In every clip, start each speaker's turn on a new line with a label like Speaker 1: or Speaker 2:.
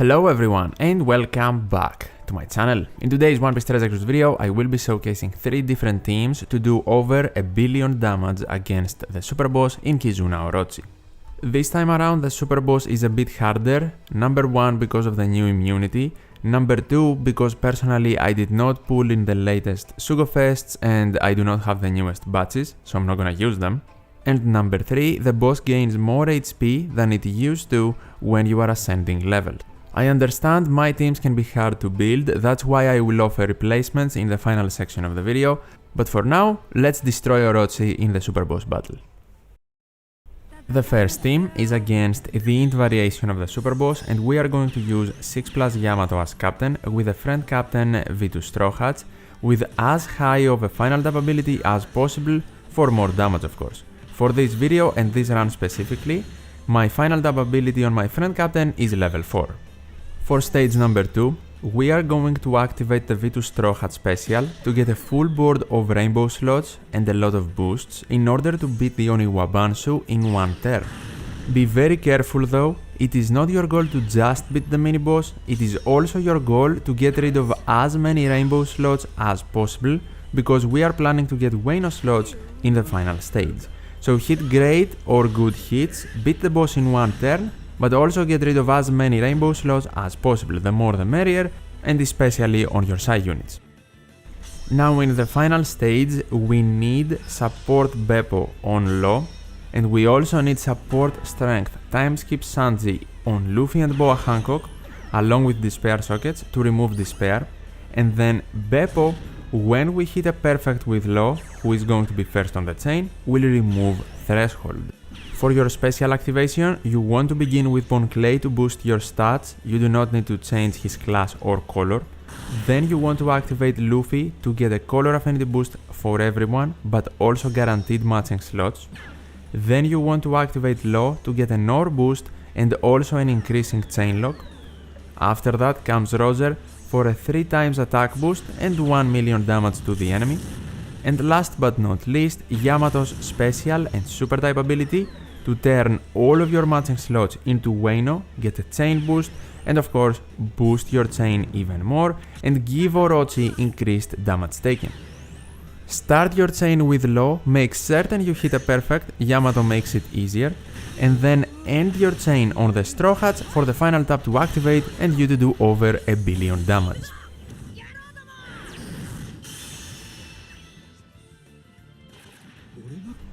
Speaker 1: Hello everyone and welcome back to my channel. In today's One Piece Treasure Cruise video, I will be showcasing 3 different teams to do over 1 billion damage against the super boss in Kizuna Orochi. This time around the super boss is a bit harder, number 1 because of the new immunity, number 2 because personally I did not pull in the latest Sugo Fests and I do not have the newest batches, so I'm not gonna use them. And number 3, the boss gains more HP than it used to when you are ascending level. I understand my teams can be hard to build, that's why I will offer replacements in the final section of the video, but for now, let's destroy Orochi in the super boss battle. The first team is against the int variation of the super boss and we are going to use 6+ Yamato as captain with a friend captain V2 Straw Hats with as high of a final tap ability as possible for more damage of course. For this video and this run specifically, my final tap ability on my friend captain is level 4. For stage number 2, we are going to activate the V2 Straw Hat special to get a full board of rainbow slots and a lot of boosts in order to beat the Oniwa Banshu in one turn. Be very careful though, it is not your goal to just beat the mini boss, it is also your goal to get rid of as many rainbow slots as possible because we are planning to get Wano slots in the final stage. So hit great or good hits, beat the boss in one turn, but also get rid of as many rainbow slots as possible, the more the merrier, and especially on your side units. Now in the final stage, we need support Beppo on low, and we also need support strength timeskip Sanji on Luffy and Boa Hancock, along with despair sockets to remove despair, and then Beppo, when we hit a perfect with low, who is going to be first on the chain, will remove threshold. For your special activation, you want to begin with Bon Clay to boost your stats, you do not need to change his class or color. Then you want to activate Luffy to get a color affinity boost for everyone, but also guaranteed matching slots. Then you want to activate Law to get an ore boost and also an increasing chain lock. After that comes Roger for a 3 times attack boost and 1 million damage to the enemy. And last but not least, Yamato's special and super type ability to turn all of your matching slots into Wano, get a chain boost, and of course boost your chain even more and give Orochi increased damage taken. Start your chain with low, make certain you hit a perfect, Yamato makes it easier, and then end your chain on the Straw Hats for the final tap to activate and you to do over 1 billion damage.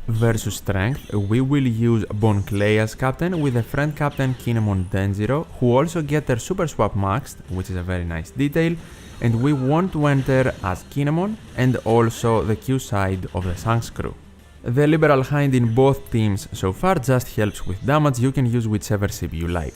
Speaker 1: Versus strength, we will use Bon Clay as captain with a friend captain Kinemon Denjiro, who also get their super swap maxed, which is a very nice detail, and we want to enter as Kinemon and also the Q side of the Shanks crew. The liberal hind in both teams so far just helps with damage, you can use whichever ship you like.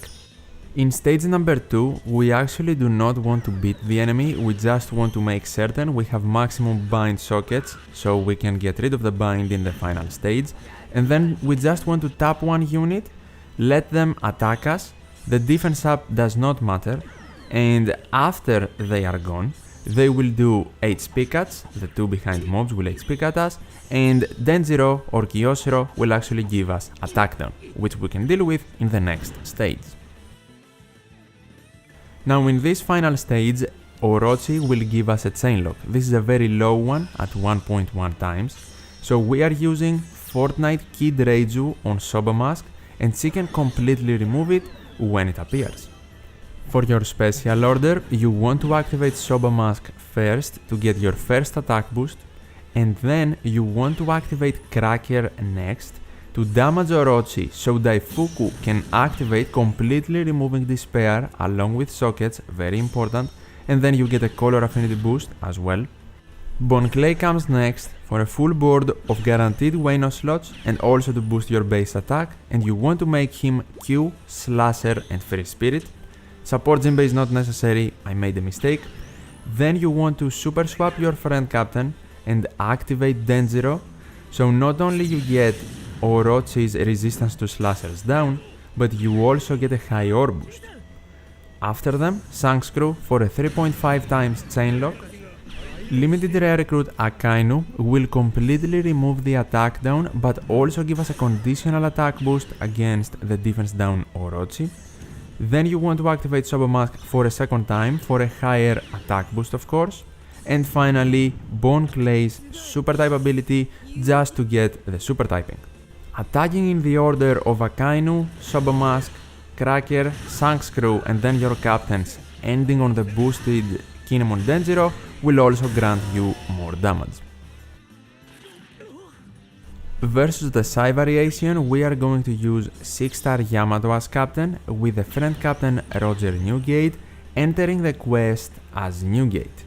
Speaker 1: In stage number 2, we actually do not want to beat the enemy, we just want to make certain we have maximum bind sockets so we can get rid of the bind in the final stage, and then we just want to tap one unit, let them attack us, the defense up does not matter, and after they are gone, they will do HP cuts, the 2 behind mobs will HP cut us, and Denjiro or Kyocero will actually give us attack down, which we can deal with in the next stage. Now in this final stage, Orochi will give us a chain lock. This is a very low one at 1.1 times. So we are using Fortnite Kid Reiju on Soba Mask and she can completely remove it when it appears. For your special order, you want to activate Soba Mask first to get your first attack boost, and then you want to activate Cracker next to damage Orochi so Daifuku can activate, completely removing despair along with sockets, very important, and then you get a color affinity boost as well. Bon Clay comes next for a full board of guaranteed Wano slots and also to boost your base attack, and you want to make him Q, Slasher and Free Spirit. Support Jinbei is not necessary, I made a mistake. Then you want to super swap your friend captain and activate Denjiro, so not only you get Orochi's resistance to slashers down, but you also get a high ore boost. After them, Shanks crew for a 3.5 times chain lock. Limited rare recruit Akainu will completely remove the attack down, but also give us a conditional attack boost against the defense down Orochi. Then you want to activate Sobo Mask for a second time for a higher attack boost, of course. And finally, Bon Clay's super type ability just to get the super typing. Attacking in the order of Akainu, Sobo Mask, Cracker, Sank Screw and then your captains, ending on the boosted Kinemon Denjiro, will also grant you more damage. Versus the Sai variation, we are going to use 6-star Yamato as captain, with the friend captain Roger Newgate entering the quest as Newgate.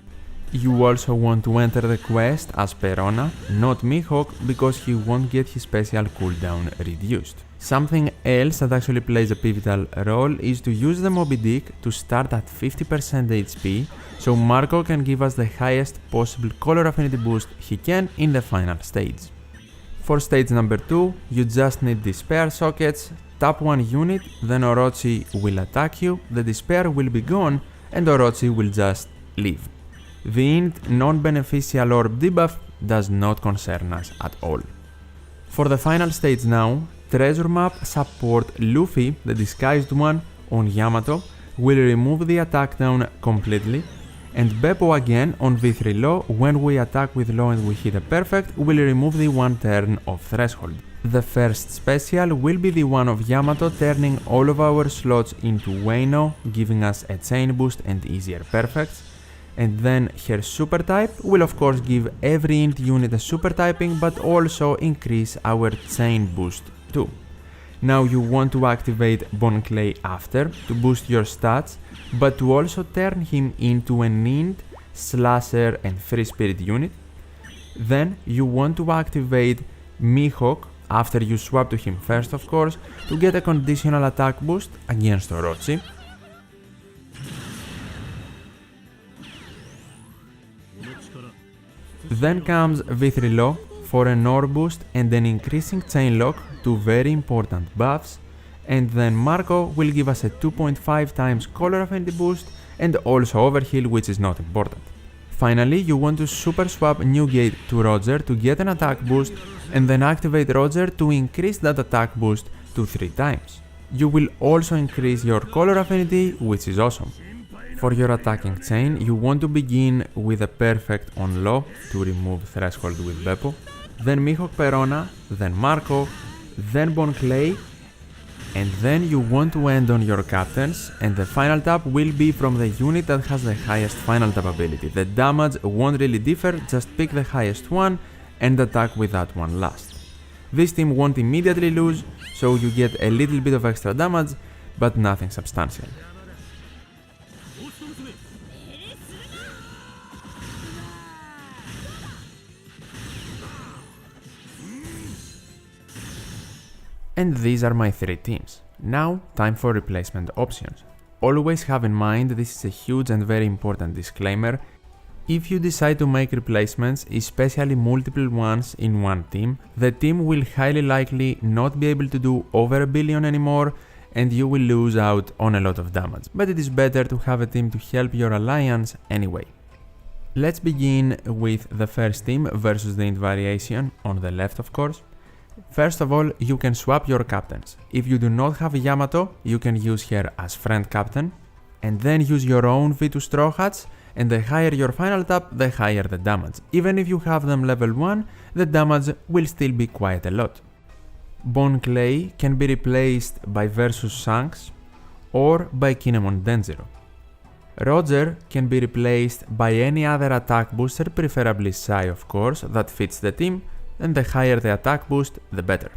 Speaker 1: You also want to enter the quest as Perona, not Mihawk, because he won't get his special cooldown reduced. Something else that actually plays a pivotal role is to use the Moby Dick to start at 50% HP, so Marco can give us the highest possible color affinity boost he can in the final stage. For stage number 2, you just need Despair sockets, tap one unit, then Orochi will attack you, the Despair will be gone, and Orochi will just leave. The int non-beneficial orb debuff does not concern us at all. For the final stage now, Treasure Map support Luffy, the disguised one, on Yamato, will remove the attack down completely, and Beppo again on V3 Law, when we attack with Law and we hit a perfect, will remove the one turn of Threshold. The first special will be the one of Yamato turning all of our slots into Wano, giving us a chain boost and easier perfects. And then her super type will of course give every int unit a super typing, but also increase our chain boost too. Now you want to activate Bon Clay after to boost your stats, but to also turn him into an int, slasher and free spirit unit. Then you want to activate Mihawk after you swap to him first, of course, to get a conditional attack boost against Orochi. Then comes V3 Law for an orb boost and an increasing chain lock, two very important buffs, and then Marco will give us a 2.5 times color affinity boost and also overheal, which is not important. Finally, you want to super swap Newgate to Roger to get an attack boost and then activate Roger to increase that attack boost to 3 times. You will also increase your color affinity, which is awesome. For your attacking chain, you want to begin with a perfect on Law to remove Threshold with Beppo, then Mihawk Perona, then Marco, then Bon Clay, and then you want to end on your captains, and the final tap will be from the unit that has the highest final tap ability. The damage won't really differ, just pick the highest one and attack with that one last. This team won't immediately lose, so you get a little bit of extra damage, but nothing substantial. And these are my 3 teams. Now, time for replacement options. Always have in mind, this is a huge and very important disclaimer. If you decide to make replacements, especially multiple ones in one team, the team will highly likely not be able to do over a billion anymore, and you will lose out on a lot of damage. But it is better to have a team to help your alliance anyway. Let's begin with the first team versus the int variation, on the left of course. First of all, you can swap your captains. If you do not have Yamato, you can use her as friend captain, and then use your own V2 Straw Hats, and the higher your final tap, the higher the damage. Even if you have them level 1, the damage will still be quite a lot. Bon Clay can be replaced by Versus Shanks or by Kinemon Denjiro. Roger can be replaced by any other attack booster, preferably Sai of course, that fits the team, and the higher the attack boost, the better.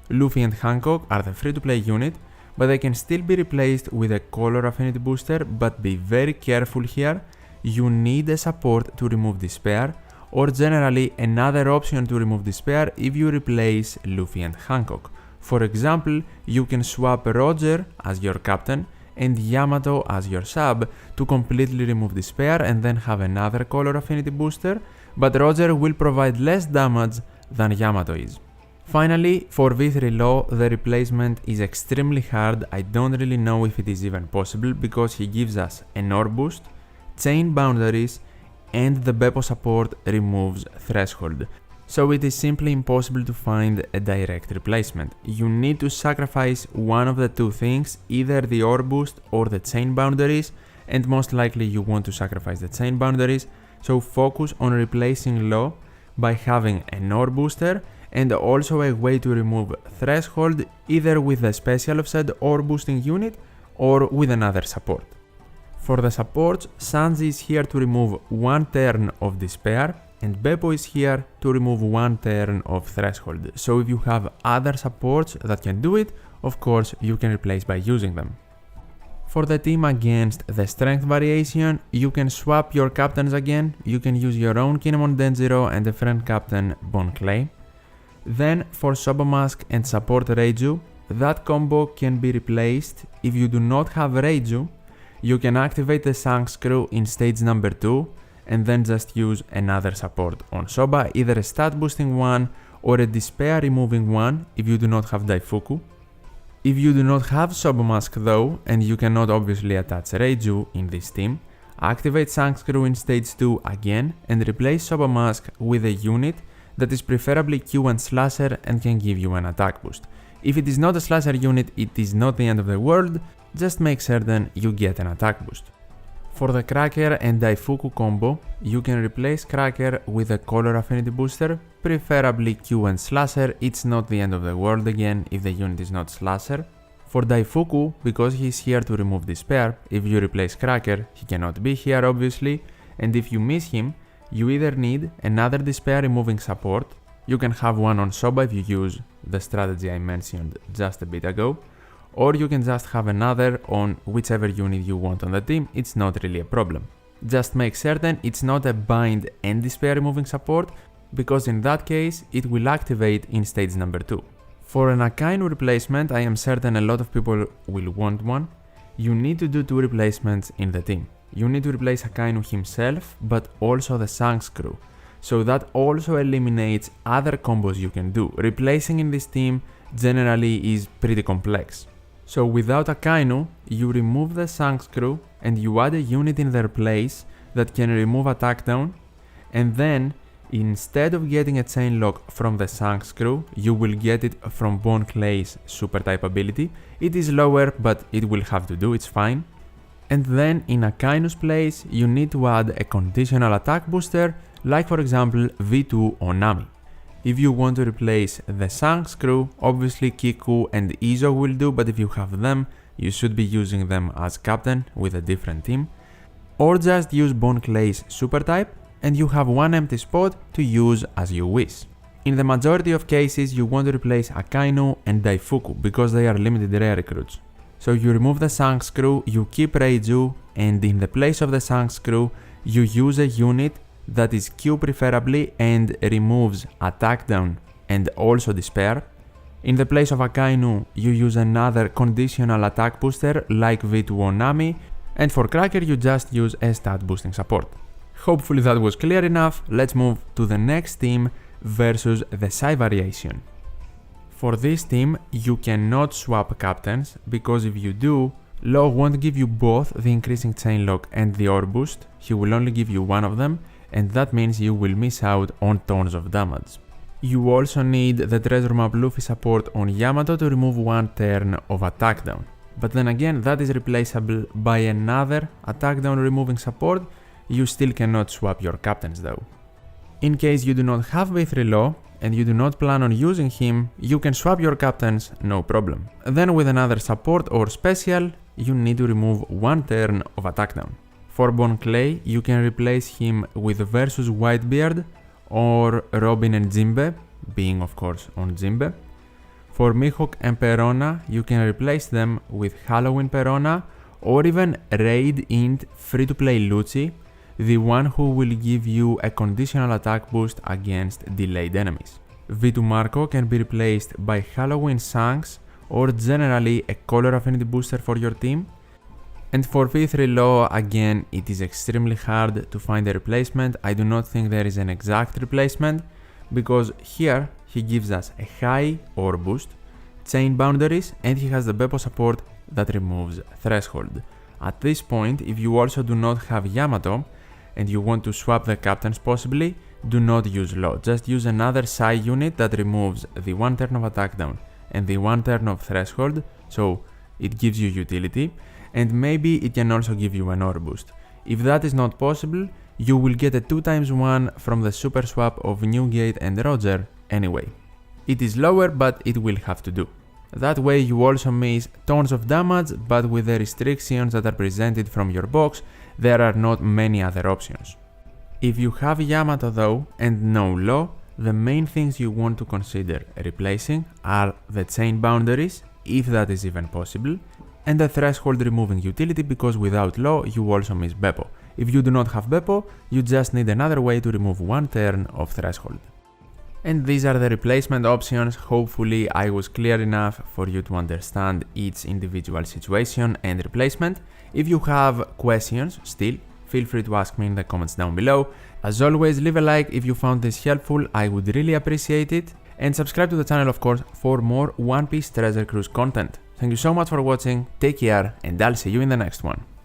Speaker 1: Luffy and Hancock are the free-to-play unit, but they can still be replaced with a color affinity booster, but be very careful here. You need a support to remove Despair, or generally another option to remove Despair if you replace Luffy and Hancock. For example, you can swap Roger as your captain and Yamato as your sub to completely remove Despair and then have another color affinity booster, but Roger will provide less damage than Yamato is. Finally, for V3 Law, the replacement is extremely hard. I don't really know if it is even possible because he gives us an orb boost, chain boundaries, and the Beppo support removes Threshold. so it is simply impossible to find a direct replacement. You need to sacrifice one of the two things, either the ore boost or the chain boundaries, and most likely you want to sacrifice the chain boundaries, so focus on replacing Law by having an ore booster and also a way to remove Threshold either with the special of said ore boosting unit or with another support. For the supports, Sanji is here to remove one turn of Despair and Beppo is here to remove one turn of Threshold, so if you have other supports that can do it, of course you can replace by using them. For the team against the strength variation, you can swap your captains again, you can use your own Kinemon Denjiro and a friend captain Bon Clay. Then for Soba Mask and support Reiju, that combo can be replaced. If you do not have Reiju, you can activate the Sang Screw in stage number 2 and then just use another support on Soba, either a stat boosting one or a despair removing one if you do not have Daifuku. If you do not have Soba Mask though, and you cannot obviously attach Reiju in this team, activate Sang Screw in stage 2 again and replace Soba Mask with a unit that is preferably Q1 slasher and can give you an attack boost. If it is not a slasher unit, it is not the end of the world, just make certain you get an attack boost. For the Cracker and Daifuku combo, you can replace Cracker with a color affinity booster, preferably Q1 slasher. It's not the end of the world again if the unit is not slasher. For Daifuku, because he is here to remove Despair, if you replace Cracker, he cannot be here obviously, and if you miss him, you either need another Despair removing support, you can have one on Soba if you use the strategy I mentioned just a bit ago, or you can just have another on whichever unit you want on the team, it's not really a problem. Just make certain it's not a bind and despair removing support, because in that case it will activate in stage number 2. For an Akainu replacement, I am certain a lot of people will want one. You need to do 2 replacements in the team. You need to replace Akainu himself, but also the Sang Screw. So that also eliminates other combos you can do. Replacing in this team generally is pretty complex. So without Akainu, you remove the Sang Screw and you add a unit in their place that can remove attack down, and then instead of getting a chain lock from the Sang Screw, you will get it from Bon Clay's super type ability. It is lower, but it will have to do, it's fine. And then in Akainu's place, you need to add a conditional attack booster, like for example V2 Onami. If you want to replace the Sang Screw, obviously Kiku and Izo will do, but if you have them, you should be using them as captain with a different team. Or just use Bon Clay's super type and you have one empty spot to use as you wish. In the majority of cases, you want to replace Akainu and Daifuku because they are limited rare recruits. So you remove the Sang Screw, you keep Reiju, and in the place of the Sang Screw, you use a unit that is Q preferably and removes attack down and also despair. In the place of Akainu, you use another conditional attack booster like V2 Onami, and for Cracker you just use a stat boosting support. Hopefully that was clear enough. Let's move to the next team versus the Sai variation. For this team, you cannot swap captains, because if you do, Law won't give you both the increasing chain lock and the ore boost, he will only give you one of them, and that means you will miss out on tons of damage. You also need the Treasure Map Luffy support on Yamato to remove one turn of attack down. But then again, that is replaceable by another attack down removing support. You still cannot swap your captains though. In case you do not have B3 Law and you do not plan on using him, you can swap your captains, no problem. Then with another support or special, you need to remove one turn of attack down. For Bon Clay, you can replace him with versus Whitebeard or Robin and Jinbe, being of course on Jinbe. For Mihawk and Perona, you can replace them with Halloween Perona or even Raid Int free-to-play Lucci, the one who will give you a conditional attack boost against delayed enemies. V2 Marco can be replaced by Halloween Shanks or generally a color affinity booster for your team. And for V3 Law, again, it is extremely hard to find a replacement. I do not think there is an exact replacement, because here he gives us a high ore boost, chain boundaries, and he has the Beppo support that removes threshold. At this point, if you also do not have Yamato, and you want to swap the captains possibly, do not use low. Just use another psi unit that removes the 1 turn of attack down and the 1 turn of threshold, so it gives you utility, and maybe it can also give you an ore boost. If that is not possible, you will get a 2x1 from the super swap of Newgate and Roger anyway. It is lower, but it will have to do. That way you also miss tons of damage, but with the restrictions that are presented from your box, there are not many other options. If you have Yamato though and no law, the main things you want to consider replacing are the chain boundaries, if that is even possible, and the threshold removing utility, because without law you also miss Beppo. If you do not have Beppo, you just need another way to remove 1 turn of threshold. And these are the replacement options. Hopefully I was clear enough for you to understand each individual situation and replacement. If you have questions still, feel free to ask me in the comments down below. As always, leave a like if you found this helpful, I would really appreciate it. And subscribe to the channel, of course, for more One Piece Treasure Cruise content. Thank you so much for watching, take care, and I'll see you in the next one.